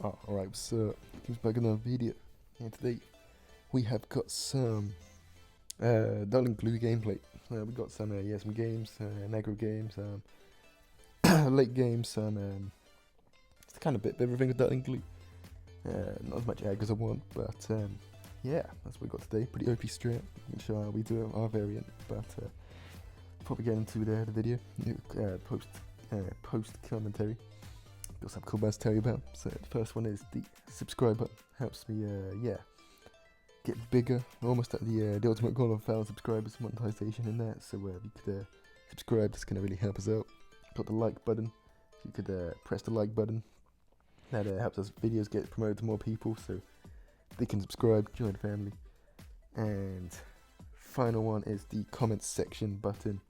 Alright, so comes back another video, and today we have got some Darling Glue gameplay. We got some some games, aggro games, late games, some it's kind of bit of everything with Darling Glue. Not as much ag as I want, but yeah, that's what we got today. Pretty OP strat, which we do our variant, but before we get into the video, post commentary. Got some cool buzz to tell you about. So the first one is the subscribe button. Helps me get bigger. We're almost at the ultimate goal of 1,000 subscribers, monetization in that. So if you could subscribe, that's gonna really help us out. Got the like button. If you could press the like button, that helps us videos get promoted to more people, so they can subscribe, join the family. And final one is the comments section button.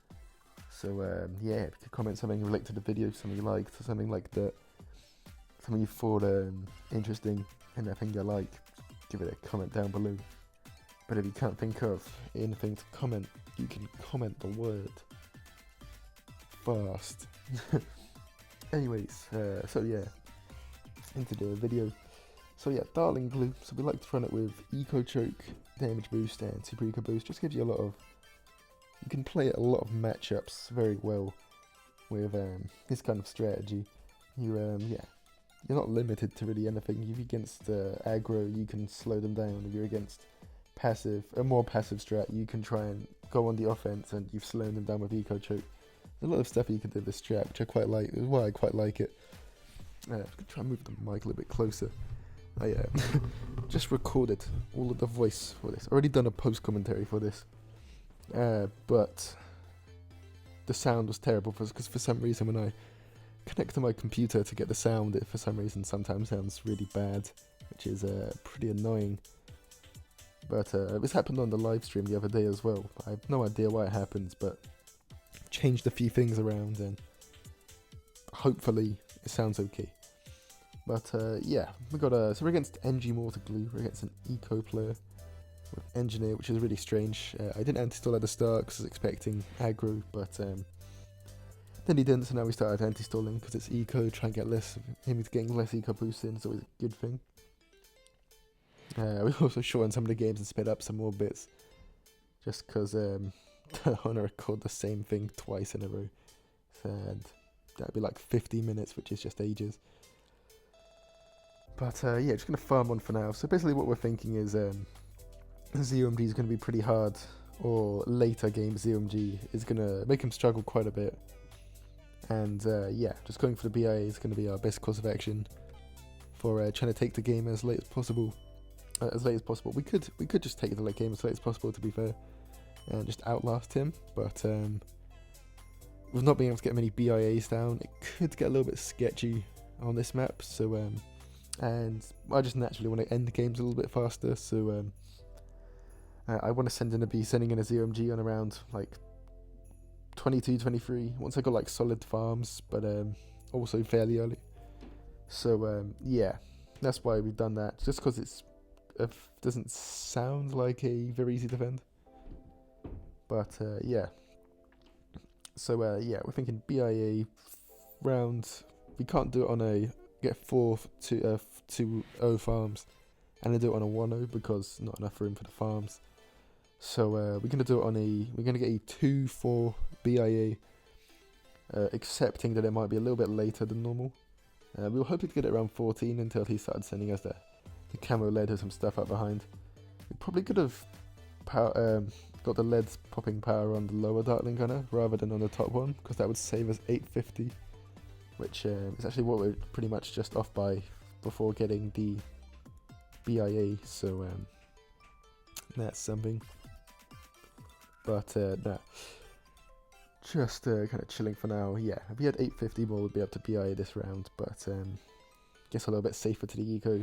So yeah, if you could comment something related to the video, something you liked, or something like that, something you thought interesting, and I think you like, give it a comment down below. But if you can't think of anything to comment, you can comment the word fast. Anyways, so yeah, into the video. So yeah, Darling Glue. So we like to run it with Eco Choke, Damage Boost, and Super Eco Boost. Just gives you a lot of, you can play a lot of matchups very well with this kind of strategy. You're not limited to really anything. If you're against aggro, you can slow them down. If you're against a more passive strat, you can try and go on the offense, and you've slowed them down with Eco Choke. There's a lot of stuff you can do with this strat, which I quite like. That's why I quite like it. I'm gonna try and move the mic a little bit closer. I just recorded all of the voice for this. Already done a post commentary for this, but the sound was terrible because for some reason when I connect to my computer to get the sound, it for some reason sometimes sounds really bad, which is pretty annoying. But this happened on the live stream the other day as well. I have no idea why it happens, but I've changed a few things around and hopefully it sounds okay. But yeah, we got so we're against EnjoyMusic. We're against an eco player with engineer, which is really strange. I didn't anti-stall at the start because I was expecting aggro, but then he didn't, so now we started anti-stalling because it's eco, try and get less, him getting less eco boost in, is always a good thing. We also shortened some of the games and sped up some more bits, just because I want to record the same thing twice in a row. And that'd be like 50 minutes, which is just ages. But yeah, just going to farm on for now. So basically what we're thinking is ZOMG is going to be pretty hard, or later game ZOMG is going to make him struggle quite a bit. And yeah, just going for the BIA is going to be our best course of action for trying to take the game as late as possible. We could just take the late game as late as possible, to be fair, and just outlast him. But with not being able to get many BIAs down, it could get a little bit sketchy on this map. So and I just naturally want to end the games a little bit faster. So I want to sending in a ZOMG on around like 22, 23, once I got like solid farms, but also fairly early. So yeah, that's why we've done that, just because it doesn't sound like a very easy defend. But yeah, so yeah, we're thinking BIA round. We can't do it on a get 2-0 farms and then do it on a 1-0 because not enough room for the farms. So we're gonna do it on we're gonna get a 2-4 BIA, accepting that it might be a little bit later than normal. We were hoping to get it around 14 until he started sending us the camo lead or some stuff up behind. We probably could have got the leads popping power on the lower Darkling gunner rather than on the top one, because that would save us 850, which is actually what we're pretty much just off by before getting the BIA. So that's something. But nah, just kind of chilling for now. Yeah, if we had 850 more, we'd be able to BIA this round, but guess a little bit safer to the eco.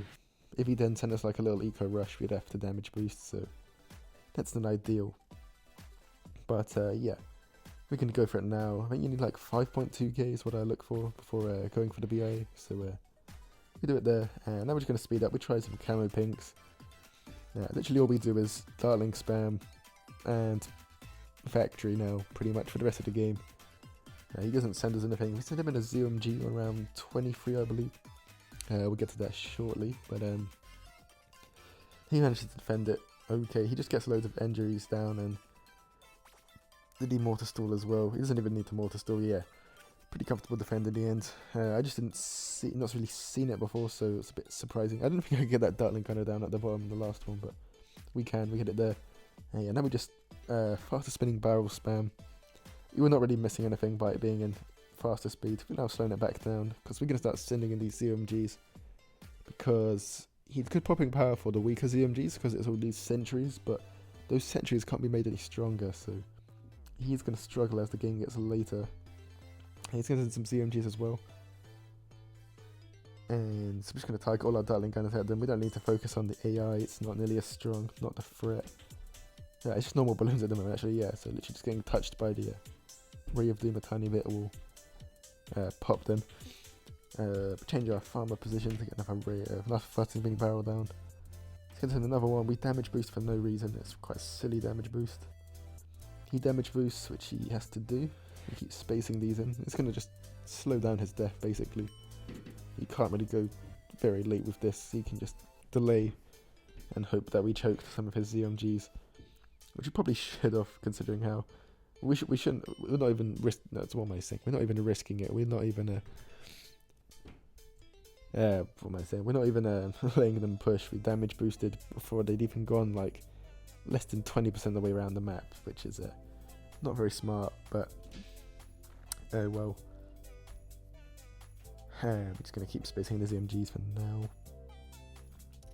If he then sent us like a little eco rush, we'd have to damage boost, so that's not ideal. But yeah, we can go for it now. I think you need like 5.2k is what I look for before going for the BIA, so we do it there. And now we're just going to speed up. We try some camo pinks. Yeah, literally all we do is Darling spam and factory now, pretty much for the rest of the game. He doesn't send us anything. We sent him in a ZOMG around 23, I believe. We'll get to that shortly, but he manages to defend it okay. He just gets loads of injuries down, and did he mortar stall as well? He doesn't even need to mortar stall, yeah. Pretty comfortable defend in the end. I just not really seen it before, so it's a bit surprising. I didn't think I could get that Dartling Gunner down at the bottom, the last one, but we hit it there. Yeah, now we just faster spinning barrel spam. We're not really missing anything by it being in faster speed. We're now slowing it back down, because we're going to start sending in these ZMGs, because he's good popping power for the weaker ZMGs, because it's all these sentries, but those sentries can't be made any stronger, so he's going to struggle as the game gets later. He's going to send some ZMGs as well. And so I'm just going to target all our Dartling Gunners at them. We don't need to focus on the AI, it's not nearly as strong, not the threat. Yeah, it's just normal balloons at the moment actually, yeah. So literally just getting touched by the Ray of Doom a tiny bit will pop them. Change our farmer position to get another faster spinning barrel down. Let's get to another one. We damage boost for no reason, it's quite a silly damage boost. He damage boosts, which he has to do. He keeps spacing these in. It's going to just slow down his death, basically. He can't really go very late with this. He can just delay and hope that we choke some of his ZMGs, which we probably should have, considering how we shouldn't. We're not even no, it's what am I saying? We're not even risking it. We're not even what am I saying? We're not even letting them push. We damage boosted before they'd even gone like less than 20% of the way around the map, which is not very smart, but well. I'm just going to keep spacing the ZMGs for now.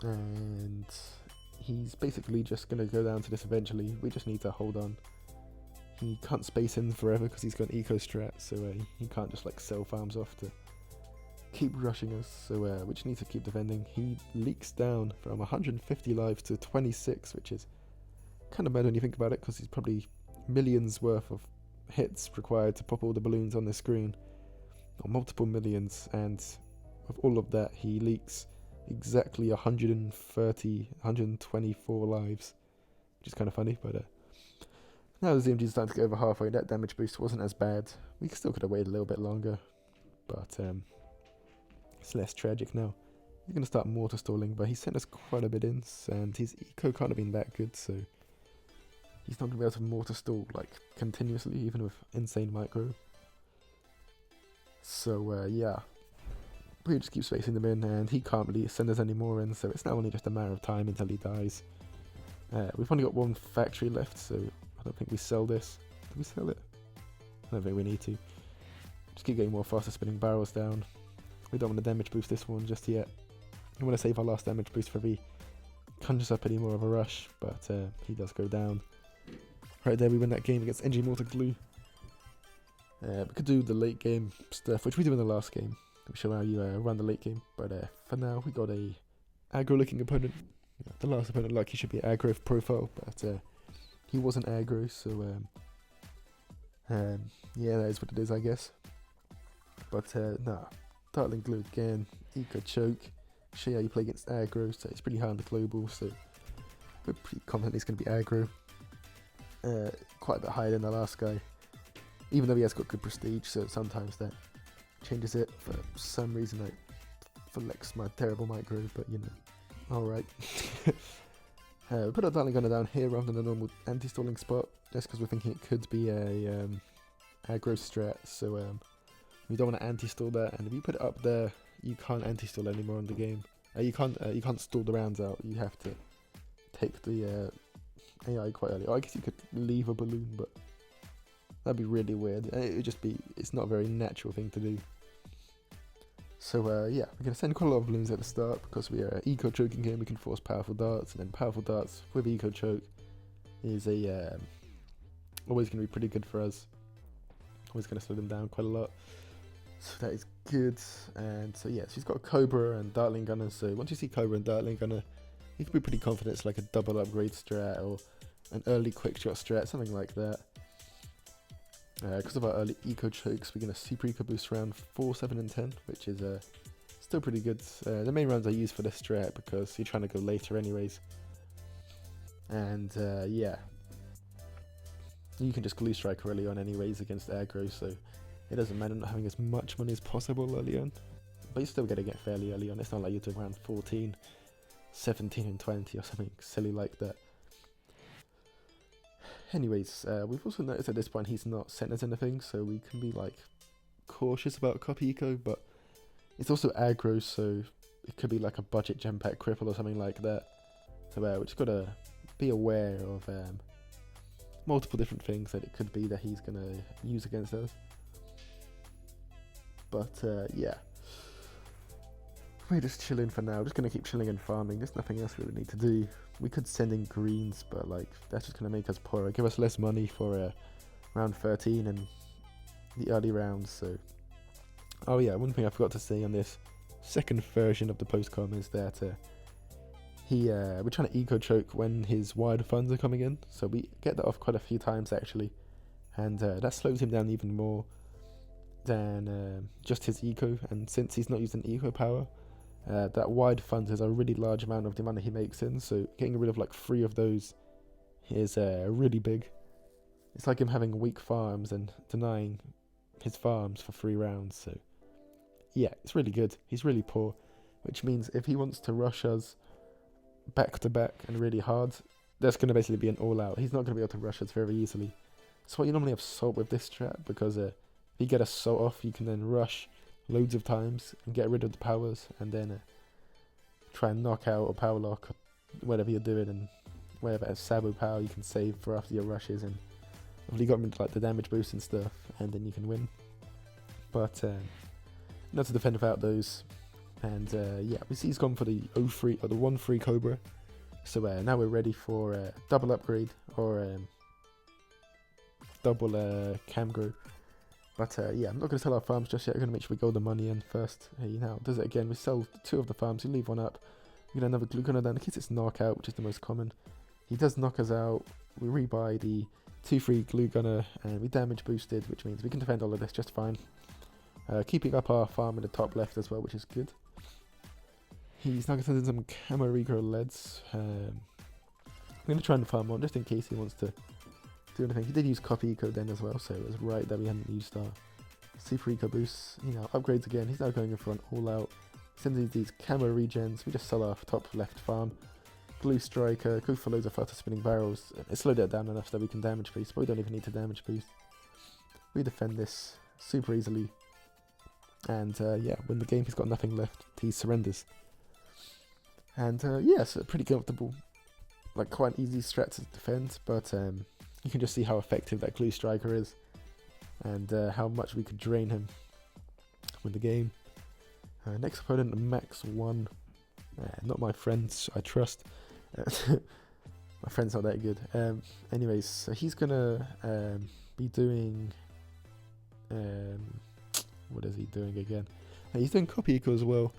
And he's basically just going to go down to this eventually. We just need to hold on. He can't space in forever because he's got an eco strat, so he can't just like sell farms off to keep rushing us. So we just need to keep defending. He leaks down from 150 lives to 26, which is kind of bad when you think about it, because he's probably millions worth of hits required to pop all the balloons on the screen, or multiple millions, and with all of that he leaks exactly 124 lives, which is kind of funny. But now the ZMG is starting to go over halfway. That damage boost wasn't as bad. We still could have waited a little bit longer, but it's less tragic now. He's going to start mortar stalling, but he sent us quite a bit in, and his eco can't have been that good, so he's not going to be able to mortar stall like continuously, even with insane micro. So yeah, we just keep spacing them in, and he can't really send us any more in, so it's now only just a matter of time until he dies. We've only got one factory left, so I don't think we sell this. Do we sell it? I don't think we need to. Just keep getting more faster spinning barrels down. We don't want to damage boost this one just yet. We want to save our last damage boost for if he conjures up any more of a rush, but he does go down. Right there, we win that game against EnjoyMusic. We could do the late game stuff, which we did in the last game, which allow you run the late game, but for now we got a aggro looking opponent. The last opponent like he should be aggro profile, but he wasn't aggro, so yeah, that is what it is, I guess. But nah, Dartling Glue again, eco choke, show you how you play against aggro, so it's pretty hard on the global, so we're pretty confident he's going to be aggro. Quite a bit higher than the last guy, even though he has got good prestige, so sometimes that changes it. For some reason I flex my terrible micro, but you know, alright. We put our Dartling Gunner down here rather than a normal anti-stalling spot, just because we're thinking it could be a aggro strat, so we don't want to anti-stall that, and if you put it up there, you can't anti-stall anymore in the game. You can't stall the rounds out, you have to take the AI quite early. I guess you could leave a balloon, but that'd be really weird. It would just be, it's not a very natural thing to do. So yeah, we're going to send quite a lot of balloons at the start, because we are eco choking here. We can force powerful darts, and then powerful darts with eco choke is always going to be pretty good for us. Always going to slow them down quite a lot. So that is good. And so yeah, so he's got a Cobra and Dartling Gunner. So once you see Cobra and Dartling Gunner, you can be pretty confident it's like a double upgrade strat or an early quick shot strat, something like that. Because of our early eco chokes, we're going to super eco boost round 4, 7 and 10, which is still pretty good. The main rounds I use for this strat because you're trying to go later anyways. And yeah, you can just glue strike early on anyways against aggro, so it doesn't matter not having as much money as possible early on. but you're still getting it fairly early on. It's not like you're doing around 14, 17 and 20 or something silly like that. Anyways, we've also noticed at this point he's not sent us anything, so we can be like cautious about copy eco, but it's also aggro, so it could be like a budget gem pack cripple or something like that. So we just gotta be aware of multiple different things that it could be that he's gonna use against us. But yeah, we're just chilling for now. Just gonna keep chilling and farming. There's nothing else we really need to do. We could send in greens, but like that's just gonna make us poorer, give us less money for round 13 and the early rounds. So, oh yeah, one thing I forgot to say on this second version of the postcom is that we're trying to eco choke when his wide funds are coming in. So we get that off quite a few times actually, and that slows him down even more than just his eco. And since he's not using eco power, that wide funds is a really large amount of the money he makes in, so getting rid of like 3 of those is really big. It's like him having weak farms and denying his farms for 3 rounds, so yeah, it's really good. He's really poor, which means if he wants to rush us back to back and really hard, that's going to basically be an all out. He's not going to be able to rush us very easily. That's why you normally have salt with this strat, because if you get a salt off, you can then rush loads of times and get rid of the powers, and then try and knock out or power lock or whatever you're doing, and whatever Sabu power you can save for after your rushes, and hopefully you got rid of like the damage boost and stuff, and then you can win. But not to defend without those. And yeah, we see he's gone for the 0-3 or the 1-3 Cobra. So now we're ready for double upgrade or double cam grow. But yeah, I'm not going to sell our farms just yet. We're going to make sure we go the money in first. He now does it again. We sell 2 of the farms. We leave 1 up. We get another glue gunner down in case it's knockout, which is the most common. He does knock us out. We rebuy the 2-3 glue gunner, and we damage boosted, which means we can defend all of this just fine. Keeping up our farm in the top left as well, which is good. He's now going to send in some camo regrow leads. I'm going to try and farm on just in case he wants to do anything. He did use copy eco then as well, so it was right that we hadn't used our super eco boosts. You know, upgrades again. He's now going in for an all out. Sends these camo regens. We just sell our top left farm. Blue striker, go for loads of faster spinning barrels. It slowed it down enough so we can damage boost, but we don't even need to damage boost. We defend this super easily. And yeah, when the game he's got nothing left, he surrenders. And yeah, so pretty comfortable. Like quite an easy strat to defend, but you can just see how effective that glue striker is, and how much we could drain him with the game. Next opponent, Max 1. Not my friends, I trust. My friend's not that good. Anyways, so he's gonna be doing. What is he doing again? He's doing copy eco as well.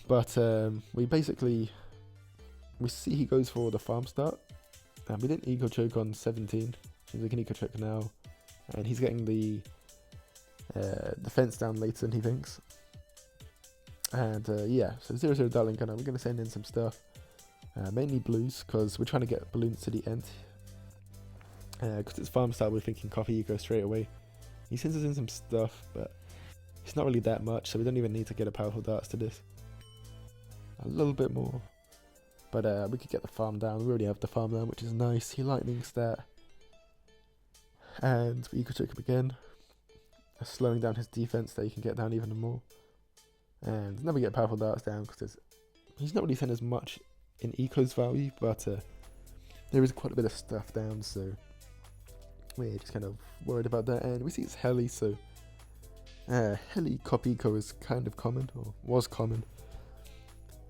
But we see he goes for the farm start. And we didn't eco choke on 17. So we can eco choke now. And he's getting the defense down later than he thinks. And yeah, so 0-0 Darling Gunner. We're going to send in some stuff. Mainly blues, because we're trying to get balloons to the end. Because it's farm start, we're thinking copy eco straight away. He sends us in some stuff, but it's not really that much, so we don't even need to get a powerful darts to this. A little bit more. But we could get the farm down. We already have the farm down, which is nice. He lightning stat. And we eco choke him again. Slowing down his defense that he can get down even more. And now we get powerful darts down, because he's not really sent as much in eco's value, but there is quite a bit of stuff down, so we're just kind of worried about that. And we see it's heli, so heli copy eco is kind of common, or was common.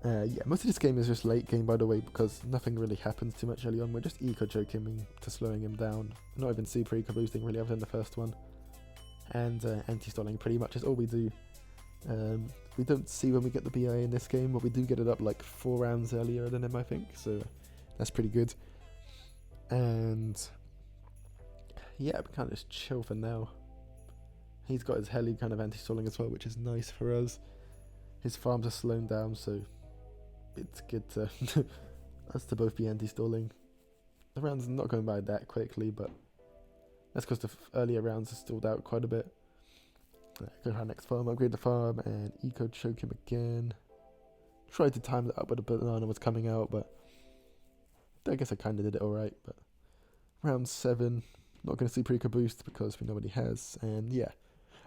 Yeah, most of this game is just late game, by the way, because nothing really happens too much early on. We're just eco choking to slowing him down. Not even super eco boosting really other than the first one. And anti-stalling pretty much is all we do. We don't see when we get the BI in this game, but we do get it up like 4 rounds earlier than him, I think, so that's pretty good. And yeah, we can't just chill for now. He's got his heli kind of anti-stalling as well, which is nice for us. His farms are slowing down, so it's good to us to both be anti-stalling. The rounds are not going by that quickly, but that's because the earlier rounds are stalled out quite a bit. Go to our next farm, upgrade the farm, and eco choke him again. Tried to time that up when the banana was coming out, but I guess I kind of did it alright. But round 7, not going to see pre-eco boost because we know what he has. And yeah,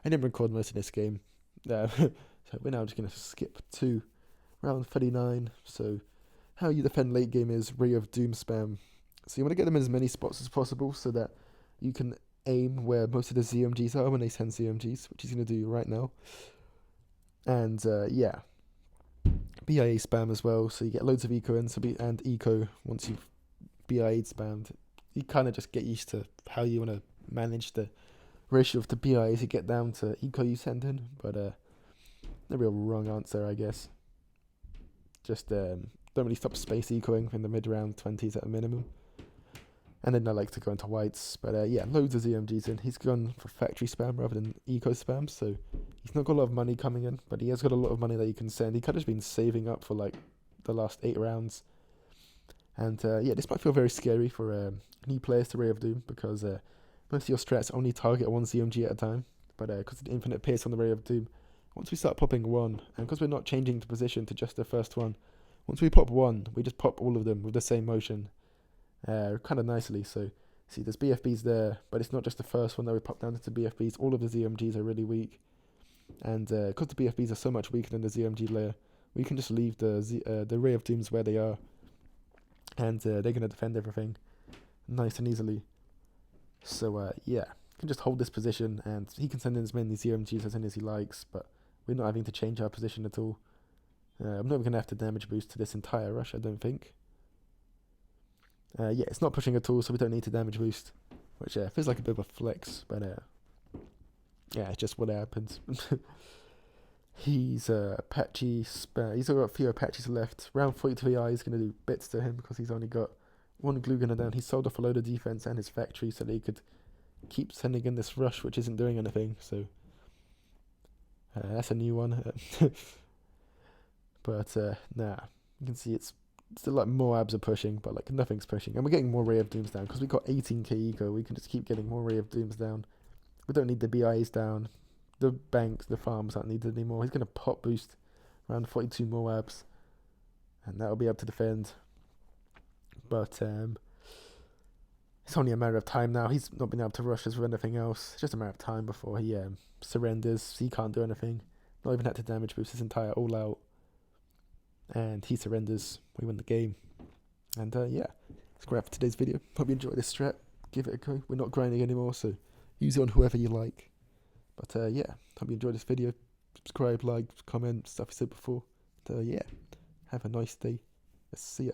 I didn't record most of this game. So we're now just going to skip to round 39. So how you defend late game is Ray of Doom spam. So you want to get them in as many spots as possible so that you can aim where most of the ZMGs are when they send ZMGs, which he's going to do right now. And yeah, BIA spam as well, so you get loads of eco in, and eco once you've BIA spammed. You kind of just get used to how you want to manage the ratio of the BIAs you get down to eco you send in, but no real wrong answer, I guess. Just don't really stop space ecoing in the mid-round 20s at a minimum. And then I like to go into whites, but yeah, loads of ZMGs in. He's gone for factory spam rather than eco spam, so he's not got a lot of money coming in, but he has got a lot of money that he can send. He kind of been saving up for like the last 8 rounds. And yeah, this might feel very scary for new players to Ray of Doom, because most of your strats only target one ZMG at a time, but because of the infinite pierce on the Ray of Doom, once we start popping 1, and because we're not changing the position to just the first one, once we pop 1, we just pop all of them with the same motion. Kind of nicely. So see, there's BFBs there, but it's not just the first one that we pop down into BFBs. All of the ZMGs are really weak, and because the BFBs are so much weaker than the ZMG layer, we can just leave the Ray of Dooms where they are, and they're gonna defend everything nice and easily. So yeah, you can just hold this position, and he can send in as many ZMGs as he likes, but we're not having to change our position at all. I'm not gonna have to damage boost to this entire rush, I don't think. Yeah, it's not pushing at all, so we don't need to damage boost, which feels like a bit of a flex, but yeah, it's just what happens. He's Apache, he's got a few Apaches left. Round 42 AI is going to do bits to him because he's only got 1 glue gunner down. He sold off a load of defense and his factory so that he could keep sending in this rush, which isn't doing anything, so that's a new one. But nah, you can see it's still like more abs are pushing, but like nothing's pushing, and we're getting more Ray of Dooms down because we got 18k eco. We can just keep getting more Ray of Dooms down. We don't need the BIs down. The banks, the farms aren't needed anymore. He's gonna pop boost around 42 more abs, and that'll be able to defend. But it's only a matter of time now. He's not been able to rush us with anything else. It's just a matter of time before he surrenders. He can't do anything. Not even had to damage boost his entire all out. And he surrenders. We win the game. And yeah, that's great for today's video. Hope you enjoyed this strat. Give it a go. We're not grinding anymore, so use it on whoever you like. But yeah, hope you enjoyed this video. Subscribe, like, comment, stuff I said before. Yeah, have a nice day. Let's see ya.